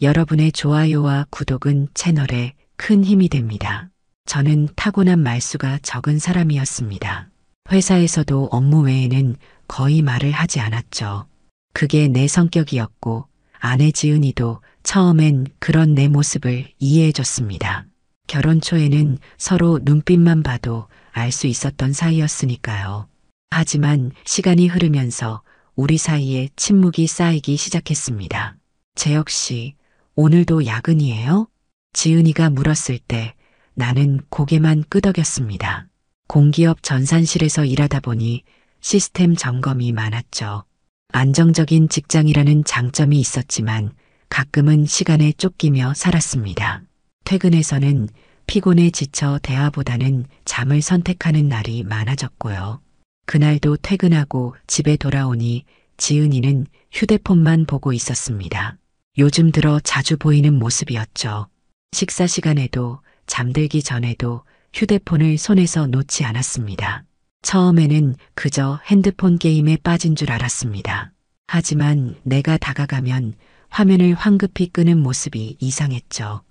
여러분의 좋아요와 구독은 채널에 큰 힘이 됩니다. 저는 타고난 말수가 적은 사람이었습니다. 회사에서도 업무 외에는 거의 말을 하지 않았죠. 그게 내 성격이었고 아내 지은이도 처음엔 그런 내 모습을 이해해줬습니다. 결혼 초에는 서로 눈빛만 봐도 알 수 있었던 사이였으니까요. 하지만 시간이 흐르면서 우리 사이에 침묵이 쌓이기 시작했습니다. 재혁 씨, 오늘도 야근이에요? 지은이가 물었을 때 나는 고개만 끄덕였습니다. 공기업 전산실에서 일하다 보니 시스템 점검이 많았죠. 안정적인 직장이라는 장점이 있었지만 가끔은 시간에 쫓기며 살았습니다. 퇴근해서는 피곤에 지쳐 대화보다는 잠을 선택하는 날이 많아졌고요. 그날도 퇴근하고 집에 돌아오니 지은이는 휴대폰만 보고 있었습니다. 요즘 들어 자주 보이는 모습이었죠. 식사 시간에도 잠들기 전에도 휴대폰을 손에서 놓지 않았습니다. 처음에는 그저 핸드폰 게임에 빠진 줄 알았습니다. 하지만 내가 다가가면 화면을 황급히 끄는 모습이 이상했죠.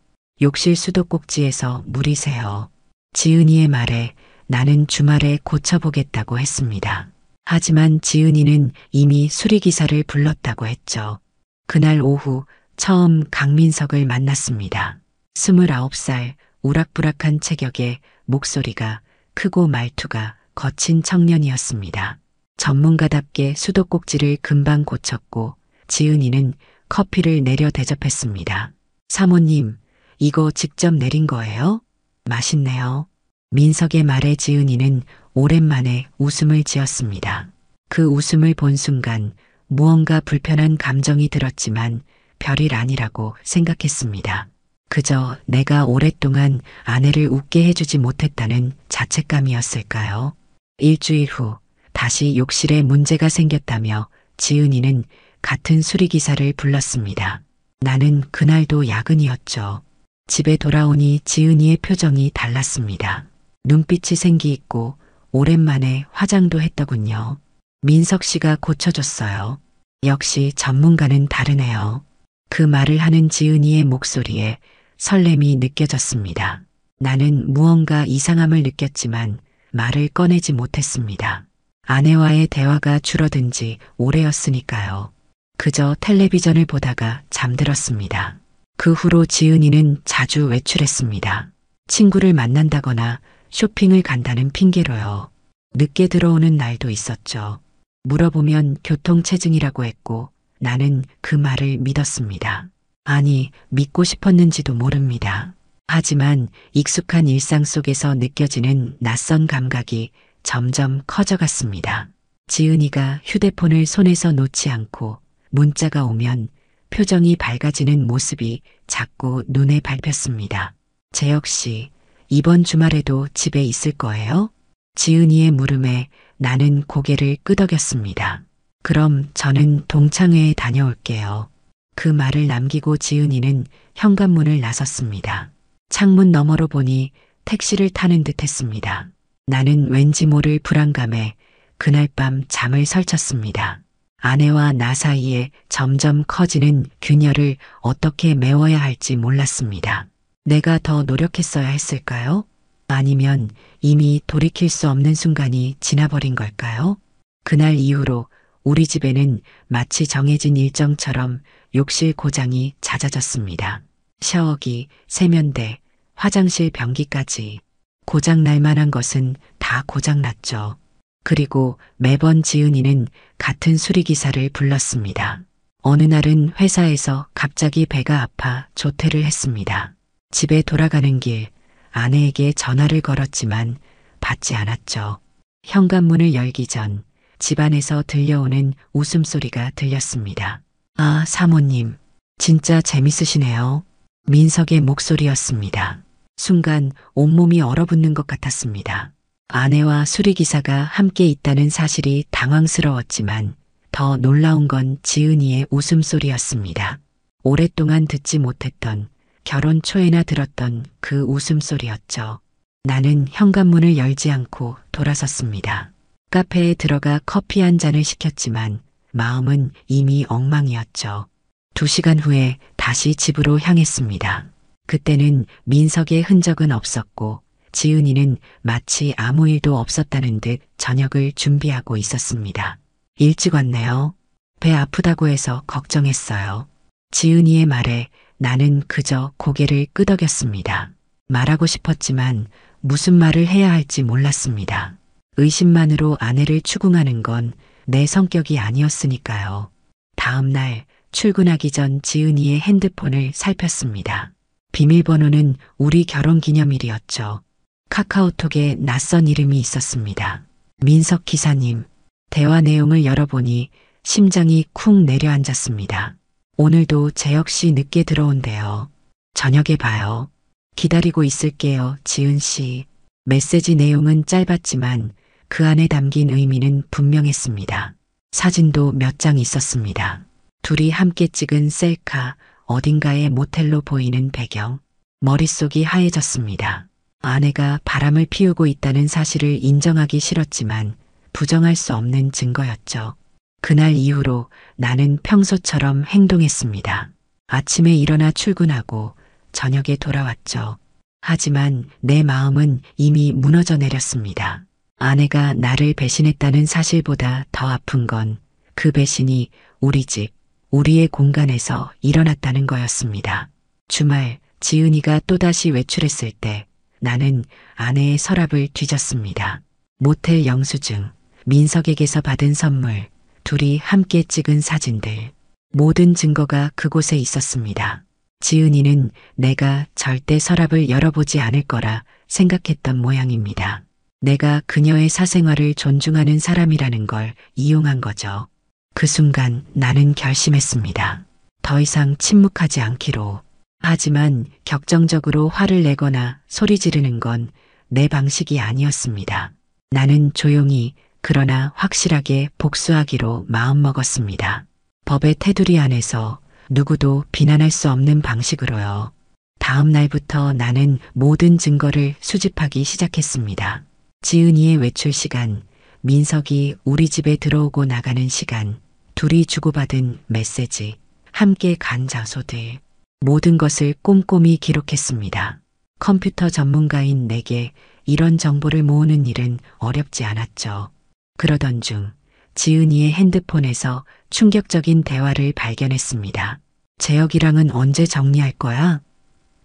욕실 수도꼭지에서 물이 새어. 지은이의 말에 나는 주말에 고쳐보겠다고 했습니다. 하지만 지은이는 이미 수리기사를 불렀다고 했죠. 그날 오후 처음 강민석을 만났습니다. 29살 우락부락한 체격에 목소리가 크고 말투가 거친 청년이었습니다. 전문가답게 수도꼭지를 금방 고쳤고 지은이는 커피를 내려 대접했습니다. 사모님, 이거 직접 내린 거예요? 맛있네요. 민석의 말에 지은이는 오랜만에 웃음을 지었습니다. 그 웃음을 본 순간 무언가 불편한 감정이 들었지만 별일 아니라고 생각했습니다. 그저 내가 오랫동안 아내를 웃게 해주지 못했다는 자책감이었을까요? 일주일 후 다시 욕실에 문제가 생겼다며 지은이는 같은 수리기사를 불렀습니다. 나는 그날도 야근이었죠. 집에 돌아오니 지은이의 표정이 달랐습니다. 눈빛이 생기있고 오랜만에 화장도 했더군요. 민석 씨가 고쳐줬어요. 역시 전문가는 다르네요. 그 말을 하는 지은이의 목소리에 설렘이 느껴졌습니다. 나는 무언가 이상함을 느꼈지만 말을 꺼내지 못했습니다. 아내와의 대화가 줄어든 지 오래였으니까요. 그저 텔레비전을 보다가 잠들었습니다. 그 후로 지은이는 자주 외출했습니다. 친구를 만난다거나 쇼핑을 간다는 핑계로요. 늦게 들어오는 날도 있었죠. 물어보면 교통체증이라고 했고 나는 그 말을 믿었습니다. 아니, 믿고 싶었는지도 모릅니다. 하지만 익숙한 일상 속에서 느껴지는 낯선 감각이 점점 커져갔습니다. 지은이가 휴대폰을 손에서 놓지 않고 문자가 오면 표정이 밝아지는 모습이 자꾸 눈에 밟혔습니다. 재혁 씨, 이번 주말에도 집에 있을 거예요? 지은이의 물음에 나는 고개를 끄덕였습니다. 그럼 저는 동창회에 다녀올게요. 그 말을 남기고 지은이는 현관문을 나섰습니다. 창문 너머로 보니 택시를 타는 듯 했습니다. 나는 왠지 모를 불안감에 그날 밤 잠을 설쳤습니다. 아내와 나 사이에 점점 커지는 균열을 어떻게 메워야 할지 몰랐습니다. 내가 더 노력했어야 했을까요? 아니면 이미 돌이킬 수 없는 순간이 지나버린 걸까요? 그날 이후로 우리 집에는 마치 정해진 일정처럼 욕실 고장이 잦아졌습니다. 샤워기, 세면대, 화장실 변기까지 고장 날 만한 것은 다 고장났죠. 그리고 매번 지은이는 같은 수리기사를 불렀습니다. 어느 날은 회사에서 갑자기 배가 아파 조퇴를 했습니다. 집에 돌아가는 길 아내에게 전화를 걸었지만 받지 않았죠. 현관문을 열기 전 집안에서 들려오는 웃음소리가 들렸습니다. 아, 사모님, 진짜 재밌으시네요. 민석의 목소리였습니다. 순간 온몸이 얼어붙는 것 같았습니다. 아내와 수리기사가 함께 있다는 사실이 당황스러웠지만 더 놀라운 건 지은이의 웃음소리였습니다. 오랫동안 듣지 못했던 결혼 초에나 들었던 그 웃음소리였죠. 나는 현관문을 열지 않고 돌아섰습니다. 카페에 들어가 커피 한 잔을 시켰지만 마음은 이미 엉망이었죠. 2시간 후에 다시 집으로 향했습니다. 그때는 민석의 흔적은 없었고 지은이는 마치 아무 일도 없었다는 듯 저녁을 준비하고 있었습니다. 일찍 왔네요. 배 아프다고 해서 걱정했어요. 지은이의 말에 나는 그저 고개를 끄덕였습니다. 말하고 싶었지만 무슨 말을 해야 할지 몰랐습니다. 의심만으로 아내를 추궁하는 건 내 성격이 아니었으니까요. 다음 날 출근하기 전 지은이의 핸드폰을 살폈습니다. 비밀번호는 우리 결혼기념일이었죠. 카카오톡에 낯선 이름이 있었습니다. 민석 기사님. 대화 내용을 열어보니 심장이 쿵 내려앉았습니다. 오늘도 제 역시 늦게 들어온대요. 저녁에 봐요. 기다리고 있을게요, 지은 씨. 메시지 내용은 짧았지만 그 안에 담긴 의미는 분명했습니다. 사진도 몇 장 있었습니다. 둘이 함께 찍은 셀카, 어딘가의 모텔로 보이는 배경. 머릿속이 하얘졌습니다. 아내가 바람을 피우고 있다는 사실을 인정하기 싫었지만 부정할 수 없는 증거였죠. 그날 이후로 나는 평소처럼 행동했습니다. 아침에 일어나 출근하고 저녁에 돌아왔죠. 하지만 내 마음은 이미 무너져 내렸습니다. 아내가 나를 배신했다는 사실보다 더 아픈 건 그 배신이 우리 집, 우리의 공간에서 일어났다는 거였습니다. 주말 지은이가 또다시 외출했을 때 나는 아내의 서랍을 뒤졌습니다. 모텔 영수증, 민석에게서 받은 선물, 둘이 함께 찍은 사진들. 모든 증거가 그곳에 있었습니다. 지은이는 내가 절대 서랍을 열어보지 않을 거라 생각했던 모양입니다. 내가 그녀의 사생활을 존중하는 사람이라는 걸 이용한 거죠. 그 순간 나는 결심했습니다. 더 이상 침묵하지 않기로. 하지만 격정적으로 화를 내거나 소리 지르는 건 내 방식이 아니었습니다. 나는 조용히 그러나 확실하게 복수하기로 마음먹었습니다. 법의 테두리 안에서 누구도 비난할 수 없는 방식으로요. 다음 날부터 나는 모든 증거를 수집하기 시작했습니다. 지은이의 외출 시간, 민석이 우리 집에 들어오고 나가는 시간, 둘이 주고받은 메시지, 함께 간 장소들, 모든 것을 꼼꼼히 기록했습니다. 컴퓨터 전문가인 내게 이런 정보를 모으는 일은 어렵지 않았죠. 그러던 중 지은이의 핸드폰에서 충격적인 대화를 발견했습니다. 재혁이랑은 언제 정리할 거야?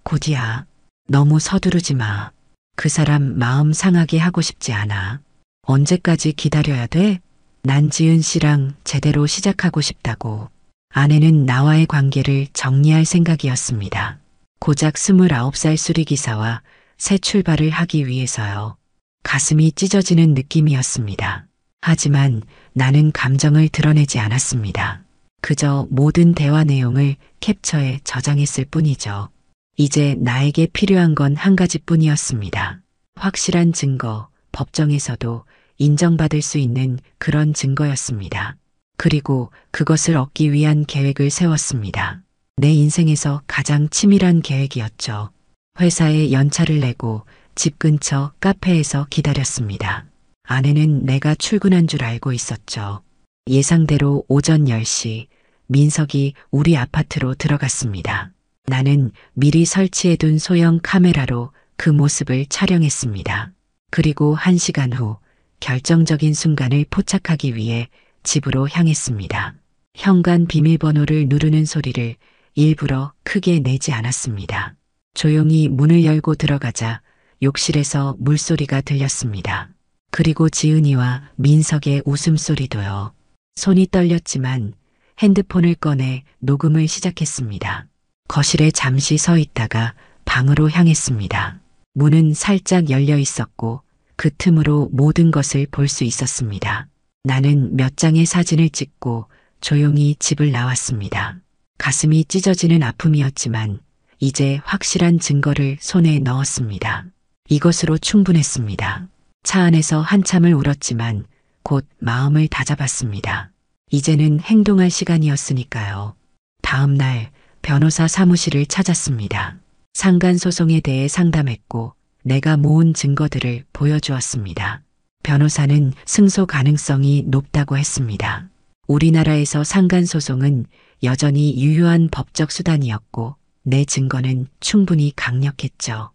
곧이야. 너무 서두르지 마. 그 사람 마음 상하게 하고 싶지 않아. 언제까지 기다려야 돼? 난 지은 씨랑 제대로 시작하고 싶다고. 아내는 나와의 관계를 정리할 생각이었습니다. 고작 29살 수리기사와 새 출발을 하기 위해서요. 가슴이 찢어지는 느낌이었습니다. 하지만 나는 감정을 드러내지 않았습니다. 그저 모든 대화 내용을 캡처해 저장했을 뿐이죠. 이제 나에게 필요한 건 한 가지뿐이었습니다. 확실한 증거, 법정에서도 인정받을 수 있는 그런 증거였습니다. 그리고 그것을 얻기 위한 계획을 세웠습니다. 내 인생에서 가장 치밀한 계획이었죠. 회사에 연차를 내고 집 근처 카페에서 기다렸습니다. 아내는 내가 출근한 줄 알고 있었죠. 예상대로 오전 10시 민석이 우리 아파트로 들어갔습니다. 나는 미리 설치해둔 소형 카메라로 그 모습을 촬영했습니다. 그리고 1시간 후 결정적인 순간을 포착하기 위해 집으로 향했습니다. 현관 비밀번호를 누르는 소리를 일부러 크게 내지 않았습니다. 조용히 문을 열고 들어가자 욕실에서 물소리가 들렸습니다. 그리고 지은이와 민석의 웃음소리도요. 손이 떨렸지만 핸드폰을 꺼내 녹음을 시작했습니다. 거실에 잠시 서 있다가 방으로 향했습니다. 문은 살짝 열려 있었고 그 틈으로 모든 것을 볼 수 있었습니다. 나는 몇 장의 사진을 찍고 조용히 집을 나왔습니다. 가슴이 찢어지는 아픔이었지만 이제 확실한 증거를 손에 넣었습니다. 이것으로 충분했습니다. 차 안에서 한참을 울었지만 곧 마음을 다잡았습니다. 이제는 행동할 시간이었으니까요. 다음 날 변호사 사무실을 찾았습니다. 상간소송에 대해 상담했고 내가 모은 증거들을 보여주었습니다. 변호사는 승소 가능성이 높다고 했습니다. 우리나라에서 상간소송은 여전히 유효한 법적 수단이었고 내 증거는 충분히 강력했죠.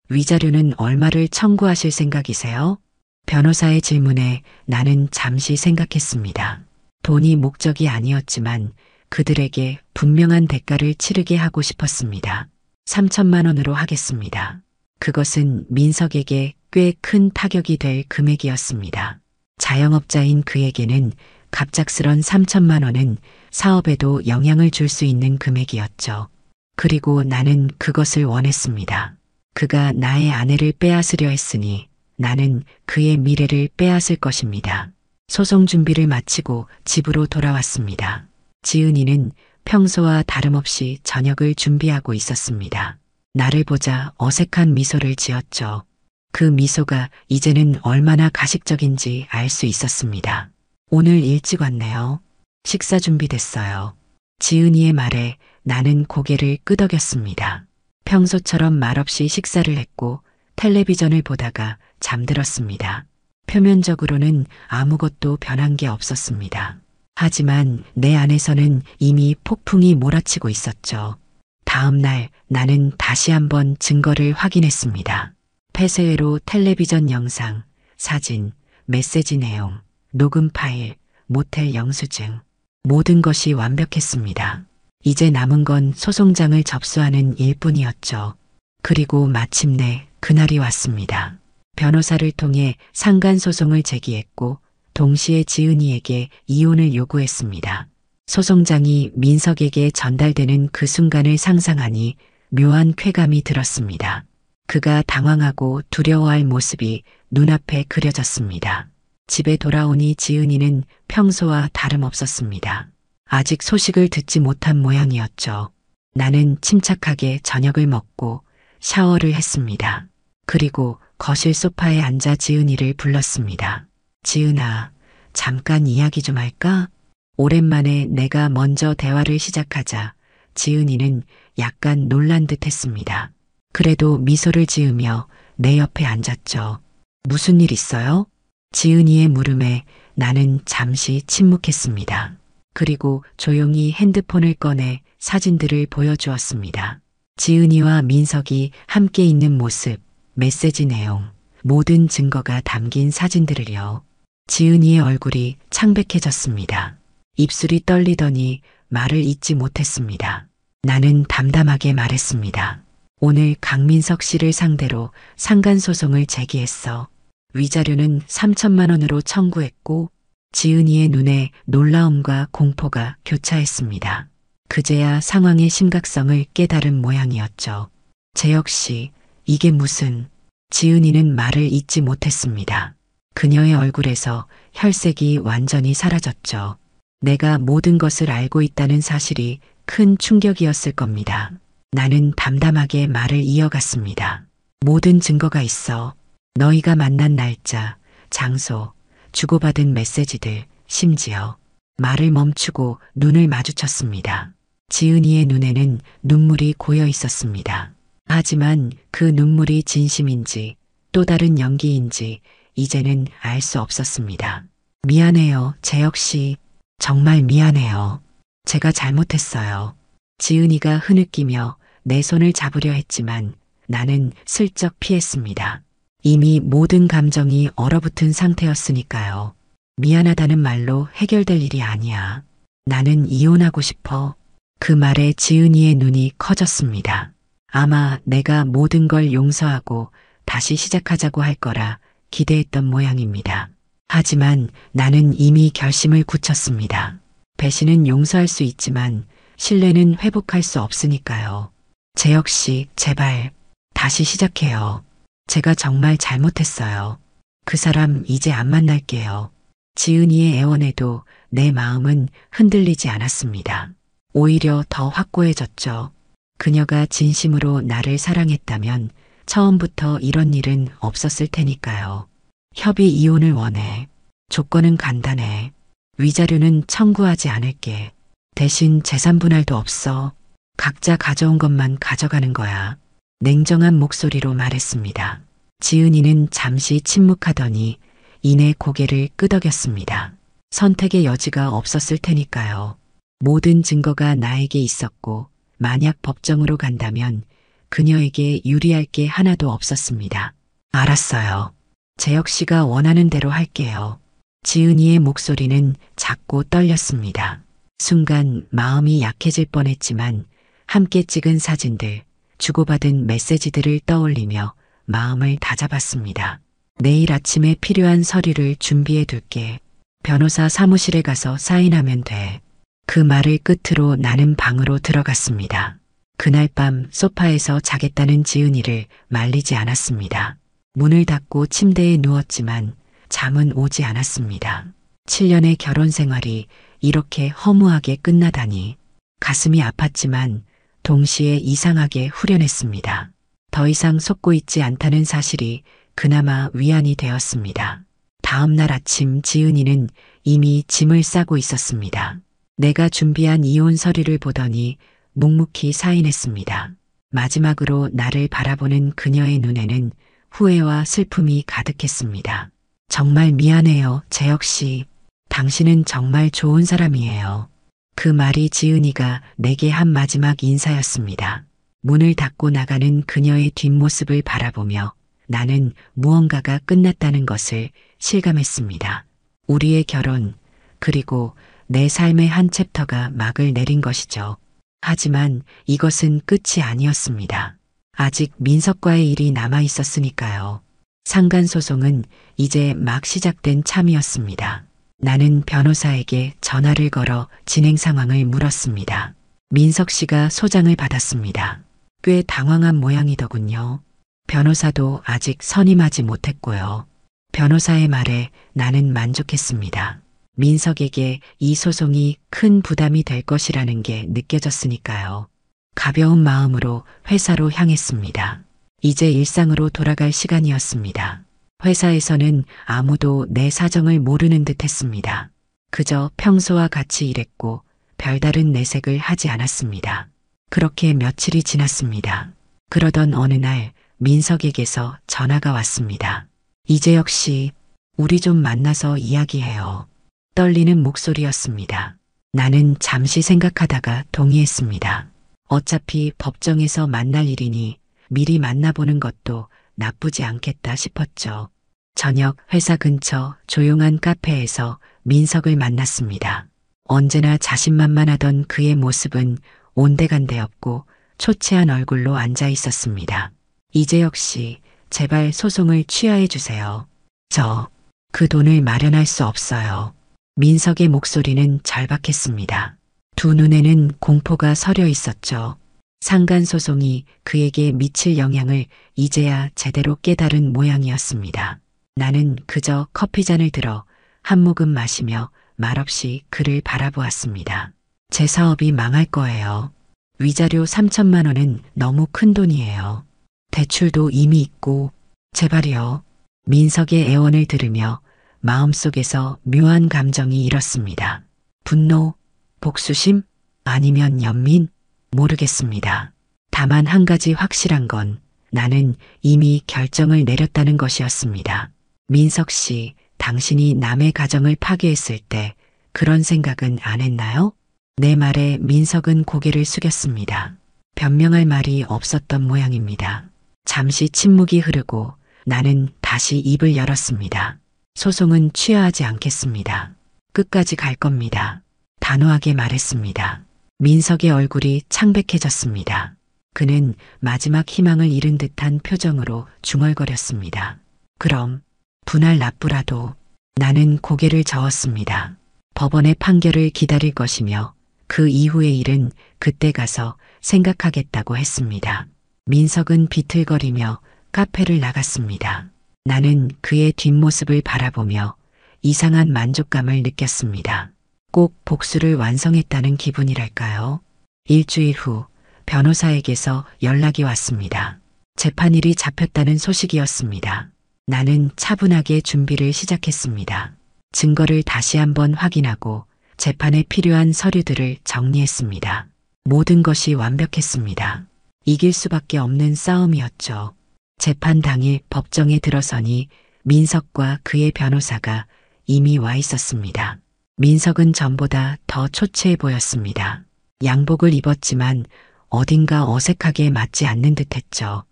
위자료는 얼마를 청구하실 생각이세요? 변호사의 질문에 나는 잠시 생각했습니다. 돈이 목적이 아니었지만 그들에게 분명한 대가를 치르게 하고 싶었습니다. 3천만 원으로 하겠습니다. 그것은 민석에게 꽤 큰 타격이 될 금액이었습니다. 자영업자인 그에게는 갑작스런 3천만 원은 사업에도 영향을 줄 수 있는 금액이었죠. 그리고 나는 그것을 원했습니다. 그가 나의 아내를 빼앗으려 했으니 나는 그의 미래를 빼앗을 것입니다. 소송 준비를 마치고 집으로 돌아왔습니다. 지은이는 평소와 다름없이 저녁을 준비하고 있었습니다. 나를 보자 어색한 미소를 지었죠. 그 미소가 이제는 얼마나 가식적인지 알 수 있었습니다. 오늘 일찍 왔네요. 식사 준비됐어요. 지은이의 말에 나는 고개를 끄덕였습니다. 평소처럼 말없이 식사를 했고 텔레비전을 보다가 잠들었습니다. 표면적으로는 아무것도 변한 게 없었습니다. 하지만 내 안에서는 이미 폭풍이 몰아치고 있었죠. 다음 날 나는 다시 한번 증거를 확인했습니다. 폐쇄회로 텔레비전 영상, 사진, 메시지 내용, 녹음 파일, 모텔 영수증. 모든 것이 완벽했습니다. 이제 남은 건 소송장을 접수하는 일뿐이었죠. 그리고 마침내 그날이 왔습니다. 변호사를 통해 상간소송을 제기했고 동시에 지은이에게 이혼을 요구했습니다. 소송장이 민석에게 전달되는 그 순간을 상상하니 묘한 쾌감이 들었습니다. 그가 당황하고 두려워할 모습이 눈앞에 그려졌습니다. 집에 돌아오니 지은이는 평소와 다름없었습니다. 아직 소식을 듣지 못한 모양이었죠. 나는 침착하게 저녁을 먹고 샤워를 했습니다. 그리고 거실 소파에 앉아 지은이를 불렀습니다. 지은아, 잠깐 이야기 좀 할까? 오랜만에 내가 먼저 대화를 시작하자 지은이는 약간 놀란 듯 했습니다. 그래도 미소를 지으며 내 옆에 앉았죠. 무슨 일 있어요? 지은이의 물음에 나는 잠시 침묵했습니다. 그리고 조용히 핸드폰을 꺼내 사진들을 보여주었습니다. 지은이와 민석이 함께 있는 모습, 메시지 내용, 모든 증거가 담긴 사진들을요. 지은이의 얼굴이 창백해졌습니다. 입술이 떨리더니 말을 잇지 못했습니다. 나는 담담하게 말했습니다. 오늘 강민석 씨를 상대로 상간소송을 제기했어. 위자료는 3천만 원으로 청구했고 지은이의 눈에 놀라움과 공포가 교차했습니다. 그제야 상황의 심각성을 깨달은 모양이었죠. 제 역시 이게 무슨... 지은이는 말을 잇지 못했습니다. 그녀의 얼굴에서 혈색이 완전히 사라졌죠. 내가 모든 것을 알고 있다는 사실이 큰 충격이었을 겁니다. 나는 담담하게 말을 이어갔습니다. 모든 증거가 있어. 너희가 만난 날짜, 장소, 주고받은 메시지들, 심지어 말을 멈추고 눈을 마주쳤습니다. 지은이의 눈에는 눈물이 고여 있었습니다. 하지만 그 눈물이 진심인지 또 다른 연기인지 이제는 알 수 없었습니다. 미안해요. 제 역시 정말 미안해요. 제가 잘못했어요. 지은이가 흐느끼며 내 손을 잡으려 했지만 나는 슬쩍 피했습니다. 이미 모든 감정이 얼어붙은 상태였으니까요. 미안하다는 말로 해결될 일이 아니야. 나는 이혼하고 싶어. 그 말에 지은이의 눈이 커졌습니다. 아마 내가 모든 걸 용서하고 다시 시작하자고 할 거라 기대했던 모양입니다. 하지만 나는 이미 결심을 굳혔습니다. 배신은 용서할 수 있지만 신뢰는 회복할 수 없으니까요. 제 역시 제발 다시 시작해요. 제가 정말 잘못했어요. 그 사람 이제 안 만날게요. 지은이의 애원에도 내 마음은 흔들리지 않았습니다. 오히려 더 확고해졌죠. 그녀가 진심으로 나를 사랑했다면 처음부터 이런 일은 없었을 테니까요. 협의 이혼을 원해. 조건은 간단해. 위자료는 청구하지 않을게. 대신 재산 분할도 없어. 각자 가져온 것만 가져가는 거야. 냉정한 목소리로 말했습니다. 지은이는 잠시 침묵하더니 이내 고개를 끄덕였습니다. 선택의 여지가 없었을 테니까요. 모든 증거가 나에게 있었고 만약 법정으로 간다면 그녀에게 유리할 게 하나도 없었습니다. 알았어요. 재혁 씨가 원하는 대로 할게요. 지은이의 목소리는 작고 떨렸습니다. 순간 마음이 약해질 뻔했지만 함께 찍은 사진들, 주고받은 메시지들을 떠올리며 마음을 다잡았습니다. 내일 아침에 필요한 서류를 준비해 둘게. 변호사 사무실에 가서 사인하면 돼. 그 말을 끝으로 나는 방으로 들어갔습니다. 그날 밤 소파에서 자겠다는 지은이를 말리지 않았습니다. 문을 닫고 침대에 누웠지만 잠은 오지 않았습니다. 7년의 결혼 생활이 이렇게 허무하게 끝나다니 가슴이 아팠지만 동시에 이상하게 후련했습니다. 더 이상 속고 있지 않다는 사실이 그나마 위안이 되었습니다. 다음 날 아침 지은이는 이미 짐을 싸고 있었습니다. 내가 준비한 이혼 서류를 보더니 묵묵히 사인했습니다. 마지막으로 나를 바라보는 그녀의 눈에는 후회와 슬픔이 가득했습니다. 정말 미안해요, 재혁 씨. 당신은 정말 좋은 사람이에요. 그 말이 지은이가 내게 한 마지막 인사였습니다. 문을 닫고 나가는 그녀의 뒷모습을 바라보며 나는 무언가가 끝났다는 것을 실감했습니다. 우리의 결혼, 그리고 내 삶의 한 챕터가 막을 내린 것이죠. 하지만 이것은 끝이 아니었습니다. 아직 민석과의 일이 남아 있었으니까요. 상간소송은 이제 막 시작된 참이었습니다. 나는 변호사에게 전화를 걸어 진행 상황을 물었습니다. 민석 씨가 소장을 받았습니다. 꽤 당황한 모양이더군요. 변호사도 아직 선임하지 못했고요. 변호사의 말에 나는 만족했습니다. 민석에게 이 소송이 큰 부담이 될 것이라는 게 느껴졌으니까요. 가벼운 마음으로 회사로 향했습니다. 이제 일상으로 돌아갈 시간이었습니다. 회사에서는 아무도 내 사정을 모르는 듯 했습니다. 그저 평소와 같이 일했고 별다른 내색을 하지 않았습니다. 그렇게 며칠이 지났습니다. 그러던 어느 날 민석에게서 전화가 왔습니다. 이재혁 씨, 우리 좀 만나서 이야기해요. 떨리는 목소리였습니다. 나는 잠시 생각하다가 동의했습니다. 어차피 법정에서 만날 일이니 미리 만나보는 것도 나쁘지 않겠다 싶었죠. 저녁 회사 근처 조용한 카페에서 민석을 만났습니다. 언제나 자신만만하던 그의 모습은 온데간데 없고 초췌한 얼굴로 앉아 있었습니다. 이재혁 씨, 제발 소송을 취하해 주세요. 저 그 돈을 마련할 수 없어요. 민석의 목소리는 절박했습니다. 두 눈에는 공포가 서려 있었죠. 상간소송이 그에게 미칠 영향을 이제야 제대로 깨달은 모양이었습니다. 나는 그저 커피잔을 들어 한 모금 마시며 말없이 그를 바라보았습니다. 제 사업이 망할 거예요. 위자료 3천만 원은 너무 큰 돈이에요. 대출도 이미 있고 제발이요. 민석의 애원을 들으며 마음속에서 묘한 감정이 일었습니다. 분노, 복수심, 아니면 연민? 모르겠습니다. 다만 한 가지 확실한 건 나는 이미 결정을 내렸다는 것이었습니다. 민석 씨, 당신이 남의 가정을 파괴했을 때 그런 생각은 안 했나요? 내 말에 민석은 고개를 숙였습니다. 변명할 말이 없었던 모양입니다. 잠시 침묵이 흐르고 나는 다시 입을 열었습니다. 소송은 취하하지 않겠습니다. 끝까지 갈 겁니다. 단호하게 말했습니다. 민석의 얼굴이 창백해졌습니다. 그는 마지막 희망을 잃은 듯한 표정으로 중얼거렸습니다. 그럼 분할 납부라도. 나는 고개를 저었습니다. 법원의 판결을 기다릴 것이며 그 이후의 일은 그때 가서 생각하겠다고 했습니다. 민석은 비틀거리며 카페를 나갔습니다. 나는 그의 뒷모습을 바라보며 이상한 만족감을 느꼈습니다. 꼭 복수를 완성했다는 기분이랄까요? 일주일 후 변호사에게서 연락이 왔습니다. 재판일이 잡혔다는 소식이었습니다. 나는 차분하게 준비를 시작했습니다. 증거를 다시 한번 확인하고 재판에 필요한 서류들을 정리했습니다. 모든 것이 완벽했습니다. 이길 수밖에 없는 싸움이었죠. 재판 당일 법정에 들어서니 민석과 그의 변호사가 이미 와 있었습니다. 민석은 전보다 더 초췌해 보였습니다. 양복을 입었지만 어딘가 어색하게 맞지 않는 듯했죠.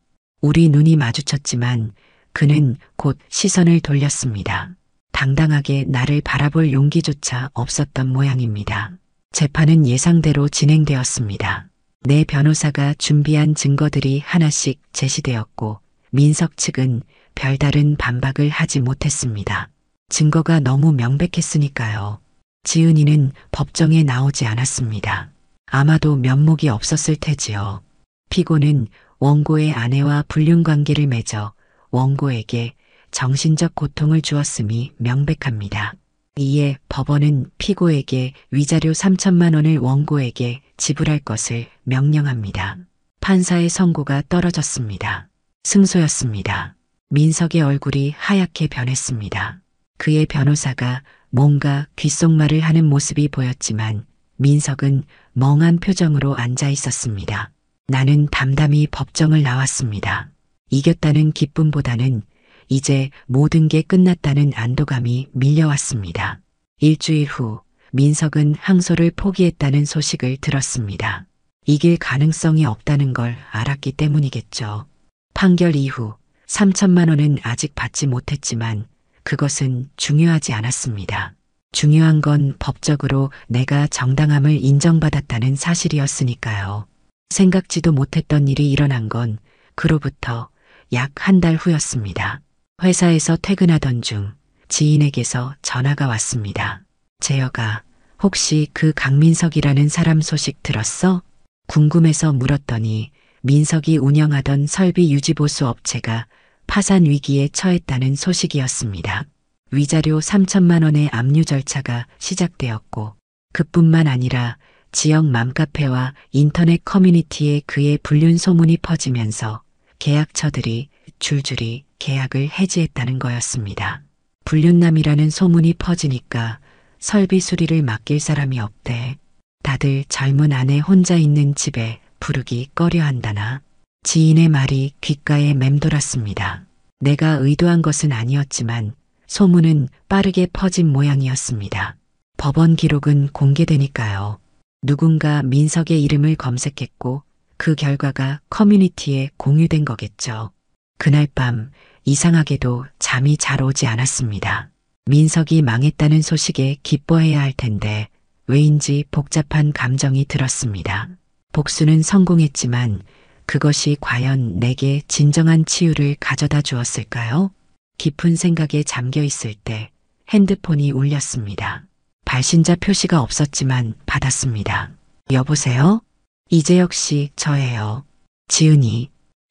우리 눈이 마주쳤지만 그는 곧 시선을 돌렸습니다. 당당하게 나를 바라볼 용기조차 없었던 모양입니다. 재판은 예상대로 진행되었습니다. 내 변호사가 준비한 증거들이 하나씩 제시되었고 민석 측은 별다른 반박을 하지 못했습니다. 증거가 너무 명백했으니까요. 지은이는 법정에 나오지 않았습니다. 아마도 면목이 없었을 테지요. 피고는 원고의 아내와 불륜관계를 맺어 원고에게 정신적 고통을 주었음이 명백합니다. 이에 법원은 피고에게 위자료 3천만 원을 원고에게 지불할 것을 명령합니다. 판사의 선고가 떨어졌습니다. 승소였습니다. 민석의 얼굴이 하얗게 변했습니다. 그의 변호사가 뭔가 귓속말을 하는 모습이 보였지만 민석은 멍한 표정으로 앉아 있었습니다. 나는 담담히 법정을 나왔습니다. 이겼다는 기쁨보다는 이제 모든 게 끝났다는 안도감이 밀려왔습니다. 일주일 후 민석은 항소를 포기했다는 소식을 들었습니다. 이길 가능성이 없다는 걸 알았기 때문이겠죠. 판결 이후 3천만 원은 아직 받지 못했지만 그것은 중요하지 않았습니다. 중요한 건 법적으로 내가 정당함을 인정받았다는 사실이었으니까요. 생각지도 못했던 일이 일어난 건 그로부터 약 한 달 후였습니다. 회사에서 퇴근하던 중 지인에게서 전화가 왔습니다. 재혁아, 혹시 그 강민석이라는 사람 소식 들었어? 궁금해서 물었더니 민석이 운영하던 설비 유지보수 업체가 파산 위기에 처했다는 소식이었습니다. 위자료 3천만 원의 압류 절차가 시작되었고 그뿐만 아니라 지역 맘카페와 인터넷 커뮤니티에 그의 불륜 소문이 퍼지면서 계약처들이 줄줄이 계약을 해지했다는 거였습니다. 불륜남이라는 소문이 퍼지니까 설비 수리를 맡길 사람이 없대. 다들 젊은 아내 혼자 있는 집에 부르기 꺼려한다나. 지인의 말이 귓가에 맴돌았습니다. 내가 의도한 것은 아니었지만 소문은 빠르게 퍼진 모양이었습니다. 법원 기록은 공개되니까요. 누군가 민석의 이름을 검색했고 그 결과가 커뮤니티에 공유된 거겠죠. 그날 밤 이상하게도 잠이 잘 오지 않았습니다. 민석이 망했다는 소식에 기뻐해야 할 텐데 왜인지 복잡한 감정이 들었습니다. 복수는 성공했지만 그것이 과연 내게 진정한 치유를 가져다 주었을까요? 깊은 생각에 잠겨 있을 때 핸드폰이 울렸습니다. 발신자 표시가 없었지만 받았습니다. 여보세요? 이재혁 씨, 저예요.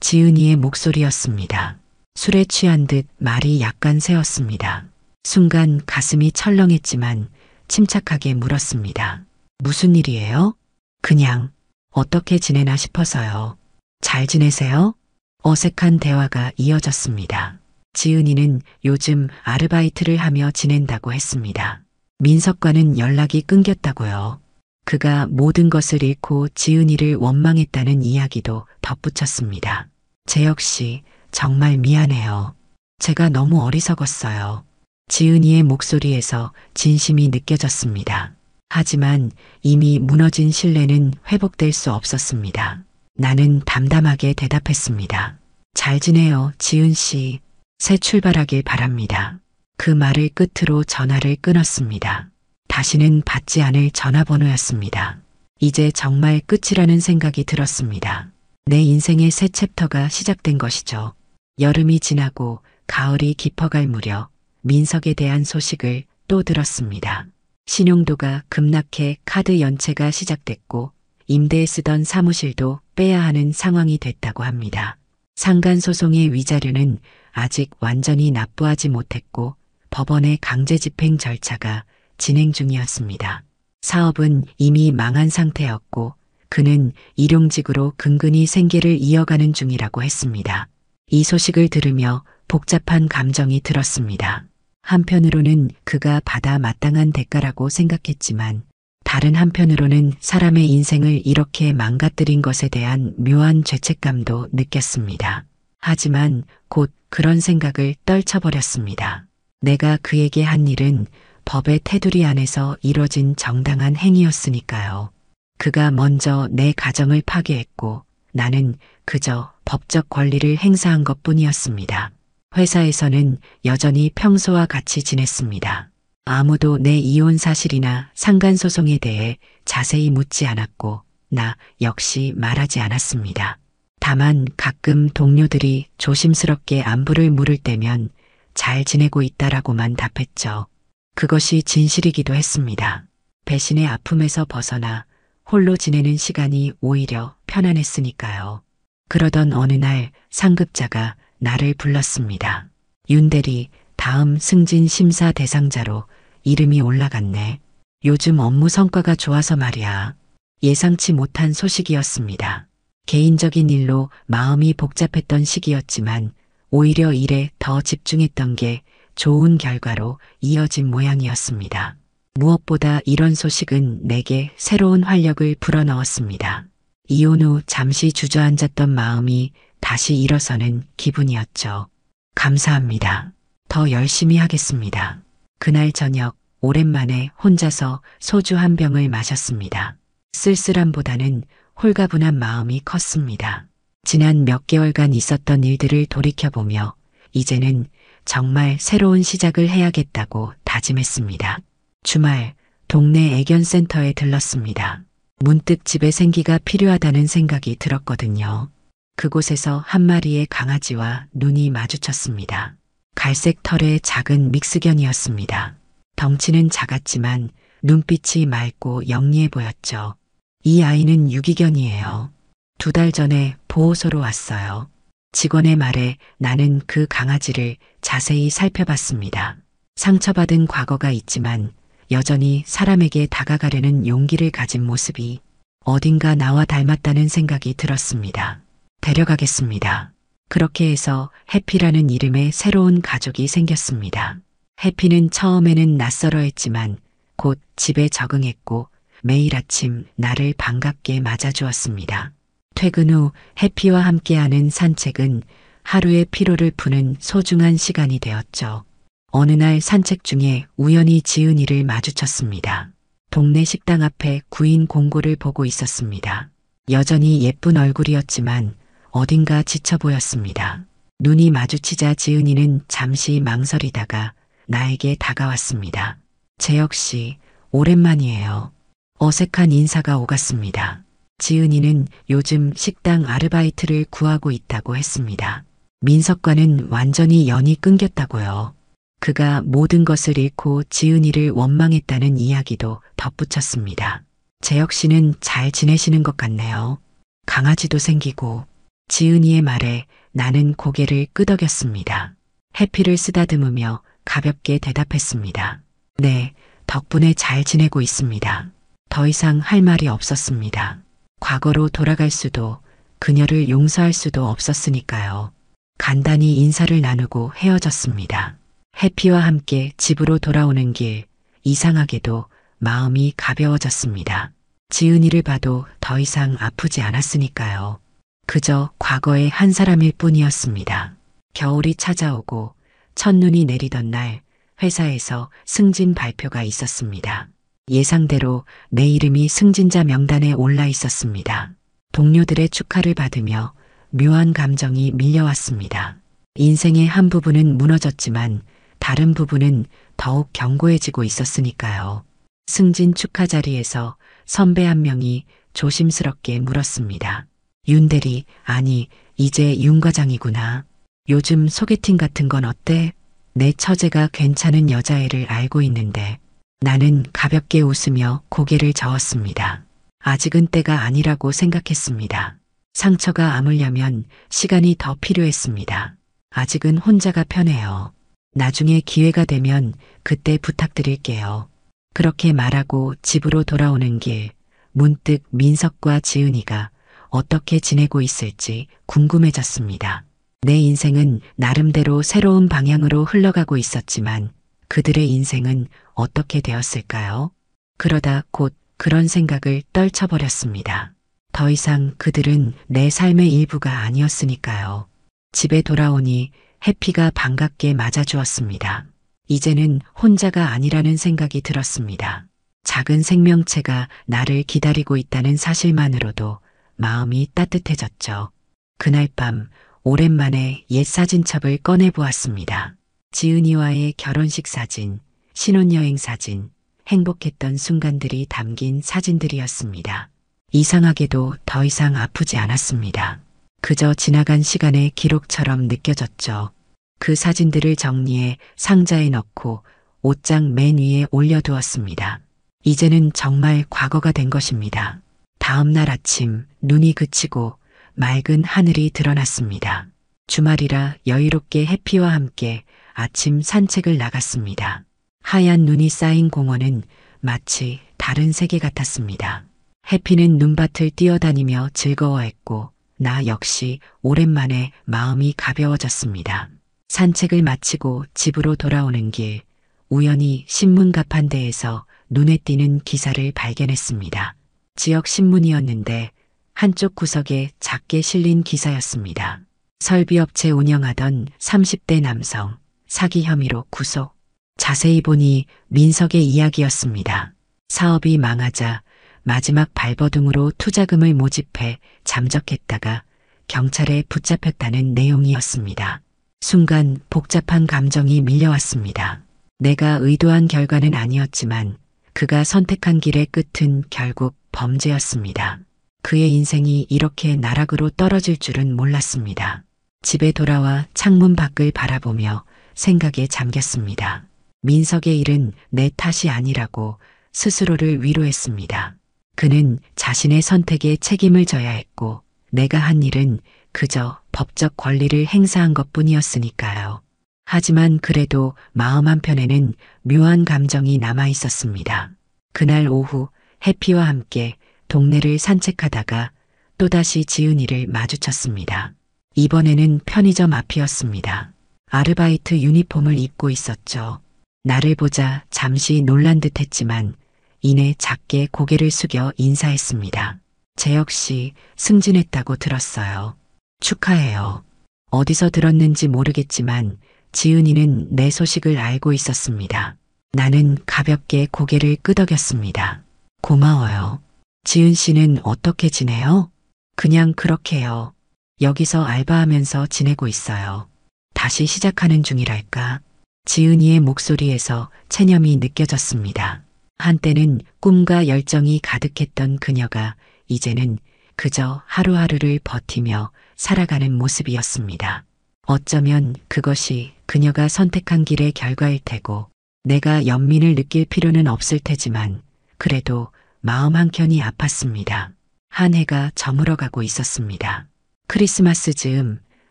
지은이의 목소리였습니다. 술에 취한 듯 말이 약간 새었습니다. 순간 가슴이 철렁했지만 침착하게 물었습니다. 무슨 일이에요? 그냥 어떻게 지내나 싶어서요. 잘 지내세요? 어색한 대화가 이어졌습니다. 지은이는 요즘 아르바이트를 하며 지낸다고 했습니다. 민석과는 연락이 끊겼다고요. 그가 모든 것을 잃고 지은이를 원망했다는 이야기도 덧붙였습니다. 재혁 씨, 정말 미안해요. 제가 너무 어리석었어요. 지은이의 목소리에서 진심이 느껴졌습니다. 하지만 이미 무너진 신뢰는 회복될 수 없었습니다. 나는 담담하게 대답했습니다. 잘 지내요, 지은 씨. 새 출발하길 바랍니다. 그 말을 끝으로 전화를 끊었습니다. 다시는 받지 않을 전화번호였습니다. 이제 정말 끝이라는 생각이 들었습니다. 내 인생의 새 챕터가 시작된 것이죠. 여름이 지나고 가을이 깊어갈 무렵 민석에 대한 소식을 또 들었습니다. 신용도가 급락해 카드 연체가 시작됐고 임대에 쓰던 사무실도 빼야 하는 상황이 됐다고 합니다. 상간소송의 위자료는 아직 완전히 납부하지 못했고 법원의 강제 집행 절차가 진행 중이었습니다. 사업은 이미 망한 상태였고 그는 일용직으로 근근히 생계를 이어가는 중이라고 했습니다. 이 소식을 들으며 복잡한 감정이 들었습니다. 한편으로는 그가 받아 마땅한 대가라고 생각했지만 다른 한편으로는 사람의 인생을 이렇게 망가뜨린 것에 대한 묘한 죄책감도 느꼈습니다. 하지만 곧 그런 생각을 떨쳐버렸습니다. 내가 그에게 한 일은 법의 테두리 안에서 이뤄진 정당한 행위였으니까요. 그가 먼저 내 가정을 파괴했고 나는 그저 법적 권리를 행사한 것뿐이었습니다. 회사에서는 여전히 평소와 같이 지냈습니다. 아무도 내 이혼 사실이나 상간소송에 대해 자세히 묻지 않았고 나 역시 말하지 않았습니다. 다만 가끔 동료들이 조심스럽게 안부를 물을 때면 잘 지내고 있다라고만 답했죠. 그것이 진실이기도 했습니다. 배신의 아픔에서 벗어나 홀로 지내는 시간이 오히려 편안했으니까요. 그러던 어느 날 상급자가 나를 불렀습니다. 윤대리, 다음 승진 심사 대상자로 이름이 올라갔네. 요즘 업무 성과가 좋아서 말이야. 예상치 못한 소식이었습니다. 개인적인 일로 마음이 복잡했던 시기였지만 오히려 일에 더 집중했던 게 좋은 결과로 이어진 모양이었습니다. 무엇보다 이런 소식은 내게 새로운 활력을 불어넣었습니다. 이혼 후 잠시 주저앉았던 마음이 다시 일어서는 기분이었죠. 감사합니다. 더 열심히 하겠습니다. 그날 저녁 오랜만에 혼자서 소주 한 병을 마셨습니다. 쓸쓸함보다는 홀가분한 마음이 컸습니다. 지난 몇 개월간 있었던 일들을 돌이켜보며 이제는 정말 새로운 시작을 해야겠다고 다짐했습니다. 주말 동네 애견센터에 들렀습니다. 문득 집에 생기가 필요하다는 생각이 들었거든요. 그곳에서 한 마리의 강아지와 눈이 마주쳤습니다. 갈색 털의 작은 믹스견이었습니다. 덩치는 작았지만 눈빛이 맑고 영리해 보였죠. 이 아이는 유기견이에요. 2달 전에 보호소로 왔어요. 직원의 말에 나는 그 강아지를 자세히 살펴봤습니다. 상처받은 과거가 있지만 여전히 사람에게 다가가려는 용기를 가진 모습이 어딘가 나와 닮았다는 생각이 들었습니다. 데려가겠습니다. 그렇게 해서 해피라는 이름의 새로운 가족이 생겼습니다. 해피는 처음에는 낯설어했지만 곧 집에 적응했고 매일 아침 나를 반갑게 맞아주었습니다. 퇴근 후 해피와 함께하는 산책은 하루의 피로를 푸는 소중한 시간이 되었죠. 어느 날 산책 중에 우연히 지은이를 마주쳤습니다. 동네 식당 앞에 구인 공고를 보고 있었습니다. 여전히 예쁜 얼굴이었지만 어딘가 지쳐 보였습니다. 눈이 마주치자 지은이는 잠시 망설이다가 나에게 다가왔습니다. 재혁 씨, 오랜만이에요. 어색한 인사가 오갔습니다. 지은이는 요즘 식당 아르바이트를 구하고 있다고 했습니다. 민석과는 완전히 연이 끊겼다고요. 그가 모든 것을 잃고 지은이를 원망했다는 이야기도 덧붙였습니다. 재혁 씨는 잘 지내시는 것 같네요. 강아지도 생기고. 지은이의 말에 나는 고개를 끄덕였습니다. 해피를 쓰다듬으며 가볍게 대답했습니다. 네, 덕분에 잘 지내고 있습니다. 더 이상 할 말이 없었습니다. 과거로 돌아갈 수도 그녀를 용서할 수도 없었으니까요. 간단히 인사를 나누고 헤어졌습니다. 해피와 함께 집으로 돌아오는 길, 이상하게도 마음이 가벼워졌습니다. 지은이를 봐도 더 이상 아프지 않았으니까요. 그저 과거의 한 사람일 뿐이었습니다. 겨울이 찾아오고 첫눈이 내리던 날 회사에서 승진 발표가 있었습니다. 예상대로 내 이름이 승진자 명단에 올라 있었습니다. 동료들의 축하를 받으며 묘한 감정이 밀려왔습니다. 인생의 한 부분은 무너졌지만 다른 부분은 더욱 견고해지고 있었으니까요. 승진 축하 자리에서 선배 한 명이 조심스럽게 물었습니다. 윤대리, 아니, 이제 윤 과장이구나. 요즘 소개팅 같은 건 어때? 내 처제가 괜찮은 여자애를 알고 있는데. 나는 가볍게 웃으며 고개를 저었습니다. 아직은 때가 아니라고 생각했습니다. 상처가 아물려면 시간이 더 필요했습니다. 아직은 혼자가 편해요. 나중에 기회가 되면 그때 부탁드릴게요. 그렇게 말하고 집으로 돌아오는 길, 문득 민석과 지은이가 어떻게 지내고 있을지 궁금해졌습니다. 내 인생은 나름대로 새로운 방향으로 흘러가고 있었지만 그들의 인생은 어떻게 되었을까요? 그러다 곧 그런 생각을 떨쳐버렸습니다. 더 이상 그들은 내 삶의 일부가 아니었으니까요. 집에 돌아오니 해피가 반갑게 맞아주었습니다. 이제는 혼자가 아니라는 생각이 들었습니다. 작은 생명체가 나를 기다리고 있다는 사실만으로도 마음이 따뜻해졌죠. 그날 밤 오랜만에 옛 사진첩을 꺼내 보았습니다. 지은이와의 결혼식 사진, 신혼여행 사진, 행복했던 순간들이 담긴 사진들이었습니다. 이상하게도 더 이상 아프지 않았습니다. 그저 지나간 시간의 기록처럼 느껴졌죠. 그 사진들을 정리해 상자에 넣고 옷장 맨 위에 올려두었습니다. 이제는 정말 과거가 된 것입니다. 다음 날 아침 눈이 그치고 맑은 하늘이 드러났습니다. 주말이라 여유롭게 해피와 함께 아침 산책을 나갔습니다. 하얀 눈이 쌓인 공원은 마치 다른 세계 같았습니다. 해피는 눈밭을 뛰어다니며 즐거워했고 나 역시 오랜만에 마음이 가벼워졌습니다. 산책을 마치고 집으로 돌아오는 길, 우연히 신문 가판대에서 눈에 띄는 기사를 발견했습니다. 지역 신문이었는데 한쪽 구석에 작게 실린 기사였습니다. 설비업체 운영하던 30대 남성, 사기 혐의로 구속. 자세히 보니 민석의 이야기였습니다. 사업이 망하자 마지막 발버둥으로 투자금을 모집해 잠적했다가 경찰에 붙잡혔다는 내용이었습니다. 순간 복잡한 감정이 밀려왔습니다. 내가 의도한 결과는 아니었지만 그가 선택한 길의 끝은 결국 범죄였습니다. 그의 인생이 이렇게 나락으로 떨어질 줄은 몰랐습니다. 집에 돌아와 창문 밖을 바라보며 생각에 잠겼습니다. 민석의 일은 내 탓이 아니라고 스스로를 위로했습니다. 그는 자신의 선택에 책임을 져야 했고 내가 한 일은 그저 법적 권리를 행사한 것뿐이었으니까요. 하지만 그래도 마음 한편에는 묘한 감정이 남아 있었습니다. 그날 오후 해피와 함께 동네를 산책하다가 또다시 지은이를 마주쳤습니다. 이번에는 편의점 앞이었습니다. 아르바이트 유니폼을 입고 있었죠. 나를 보자 잠시 놀란 듯 했지만 이내 작게 고개를 숙여 인사했습니다. 제 역시 승진했다고 들었어요. 축하해요. 어디서 들었는지 모르겠지만 지은이는 내 소식을 알고 있었습니다. 나는 가볍게 고개를 끄덕였습니다. 고마워요. 지은 씨는 어떻게 지내요? 그냥 그렇게요. 여기서 알바하면서 지내고 있어요. 다시 시작하는 중이랄까. 지은이의 목소리에서 체념이 느껴졌습니다. 한때는 꿈과 열정이 가득했던 그녀가 이제는 그저 하루하루를 버티며 살아가는 모습이었습니다. 어쩌면 그것이 그녀가 선택한 길의 결과일 테고 내가 연민을 느낄 필요는 없을 테지만 그래도 마음 한켠이 아팠습니다. 한 해가 저물어가고 있었습니다. 크리스마스 즈음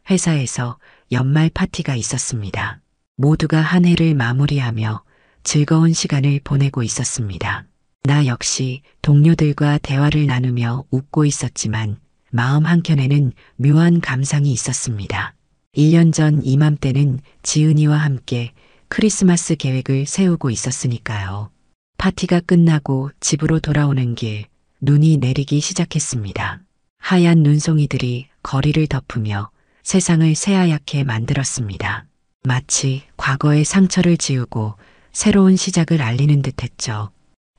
회사에서 연말 파티가 있었습니다. 모두가 한 해를 마무리하며 즐거운 시간을 보내고 있었습니다. 나 역시 동료들과 대화를 나누며 웃고 있었지만 마음 한켠에는 묘한 감상이 있었습니다. 1년 전 이맘때는 지은이와 함께 크리스마스 계획을 세우고 있었으니까요. 파티가 끝나고 집으로 돌아오는 길 눈이 내리기 시작했습니다. 하얀 눈송이들이 거리를 덮으며 세상을 새하얗게 만들었습니다. 마치 과거의 상처를 지우고 새로운 시작을 알리는 듯했죠.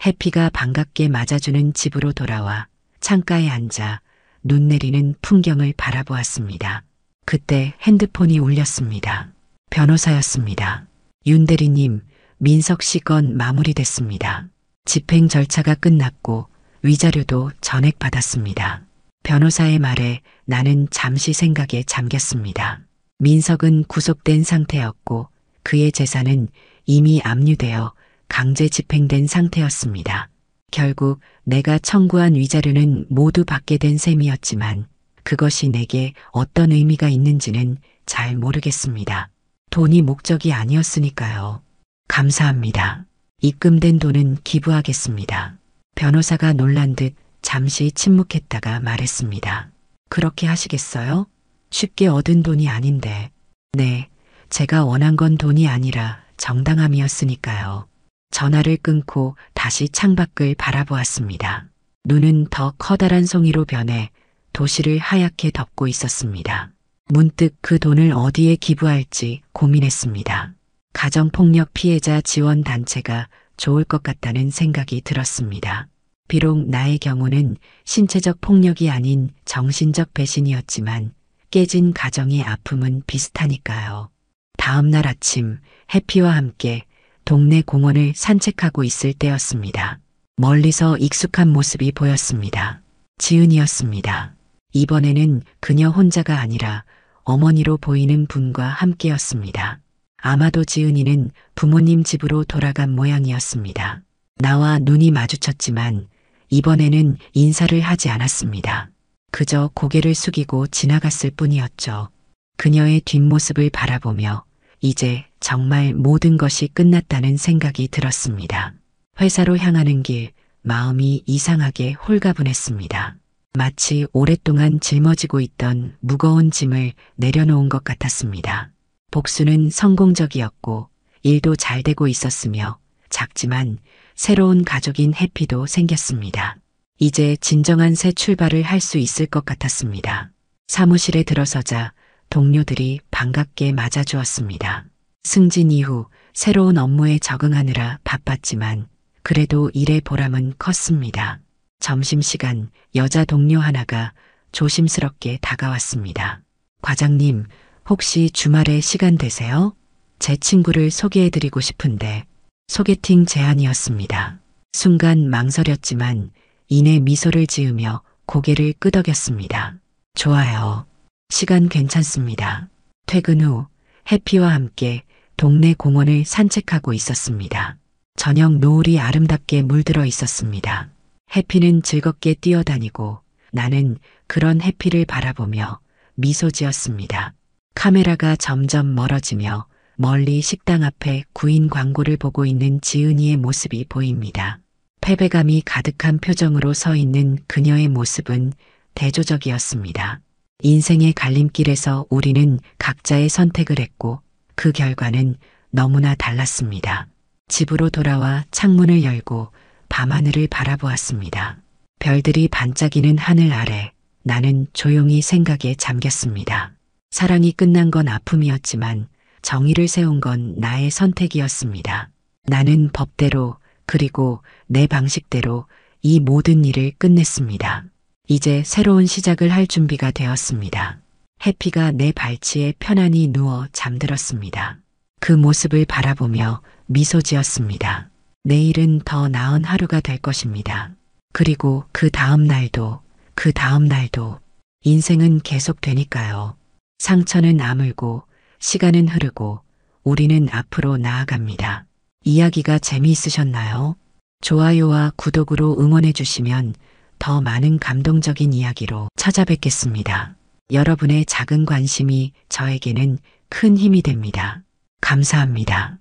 해피가 반갑게 맞아주는 집으로 돌아와 창가에 앉아 눈 내리는 풍경을 바라보았습니다. 그때 핸드폰이 울렸습니다. 변호사였습니다. 윤 대리님, 민석 씨 건 마무리됐습니다. 집행 절차가 끝났고 위자료도 전액받았습니다. 변호사의 말에 나는 잠시 생각에 잠겼습니다. 민석은 구속된 상태였고 그의 재산은 이미 압류되어 강제 집행된 상태였습니다. 결국 내가 청구한 위자료는 모두 받게 된 셈이었지만 그것이 내게 어떤 의미가 있는지는 잘 모르겠습니다. 돈이 목적이 아니었으니까요. 감사합니다. 입금된 돈은 기부하겠습니다. 변호사가 놀란 듯 잠시 침묵했다가 말했습니다. 그렇게 하시겠어요? 쉽게 얻은 돈이 아닌데. 네, 제가 원한 건 돈이 아니라 정당함이었으니까요. 전화를 끊고 다시 창밖을 바라보았습니다. 눈은 더 커다란 송이로 변해 도시를 하얗게 덮고 있었습니다. 문득 그 돈을 어디에 기부할지 고민했습니다. 가정폭력 피해자 지원 단체가 좋을 것 같다는 생각이 들었습니다. 비록 나의 경우는 신체적 폭력이 아닌 정신적 배신이었지만 깨진 가정의 아픔은 비슷하니까요. 다음 날 아침 해피와 함께 동네 공원을 산책하고 있을 때였습니다. 멀리서 익숙한 모습이 보였습니다. 지은이었습니다. 이번에는 그녀 혼자가 아니라 어머니로 보이는 분과 함께였습니다. 아마도 지은이는 부모님 집으로 돌아간 모양이었습니다. 나와 눈이 마주쳤지만 이번에는 인사를 하지 않았습니다. 그저 고개를 숙이고 지나갔을 뿐이었죠. 그녀의 뒷모습을 바라보며 이제 정말 모든 것이 끝났다는 생각이 들었습니다. 회사로 향하는 길, 마음이 이상하게 홀가분했습니다. 마치 오랫동안 짊어지고 있던 무거운 짐을 내려놓은 것 같았습니다. 복수는 성공적이었고 일도 잘 되고 있었으며 작지만 새로운 가족인 해피도 생겼습니다. 이제 진정한 새 출발을 할 수 있을 것 같았습니다. 사무실에 들어서자 동료들이 반갑게 맞아주었습니다. 승진 이후 새로운 업무에 적응하느라 바빴지만 그래도 일의 보람은 컸습니다. 점심시간 여자 동료 하나가 조심스럽게 다가왔습니다. 과장님, 혹시 주말에 시간 되세요? 제 친구를 소개해드리고 싶은데 소개팅 제안이었습니다. 순간 망설였지만 이내 미소를 지으며 고개를 끄덕였습니다. 좋아요. 시간 괜찮습니다. 퇴근 후 해피와 함께 동네 공원을 산책하고 있었습니다. 저녁 노을이 아름답게 물들어 있었습니다. 해피는 즐겁게 뛰어다니고 나는 그런 해피를 바라보며 미소 지었습니다. 카메라가 점점 멀어지며 멀리 식당 앞에 구인 광고를 보고 있는 지은이의 모습이 보입니다. 패배감이 가득한 표정으로 서 있는 그녀의 모습은 대조적이었습니다. 인생의 갈림길에서 우리는 각자의 선택을 했고 그 결과는 너무나 달랐습니다. 집으로 돌아와 창문을 열고 밤하늘을 바라보았습니다. 별들이 반짝이는 하늘 아래 나는 조용히 생각에 잠겼습니다. 사랑이 끝난 건 아픔이었지만 정의를 세운 건 나의 선택이었습니다. 나는 법대로 그리고 내 방식대로 이 모든 일을 끝냈습니다. 이제 새로운 시작을 할 준비가 되었습니다. 해피가 내 발치에 편안히 누워 잠들었습니다. 그 모습을 바라보며 미소 지었습니다. 내일은 더 나은 하루가 될 것입니다. 그리고 그 다음 날도 그 다음 날도 인생은 계속되니까요. 상처는 아물고 시간은 흐르고 우리는 앞으로 나아갑니다. 이야기가 재미있으셨나요? 좋아요와 구독으로 응원해 주시면 더 많은 감동적인 이야기로 찾아뵙겠습니다. 여러분의 작은 관심이 저에게는 큰 힘이 됩니다. 감사합니다.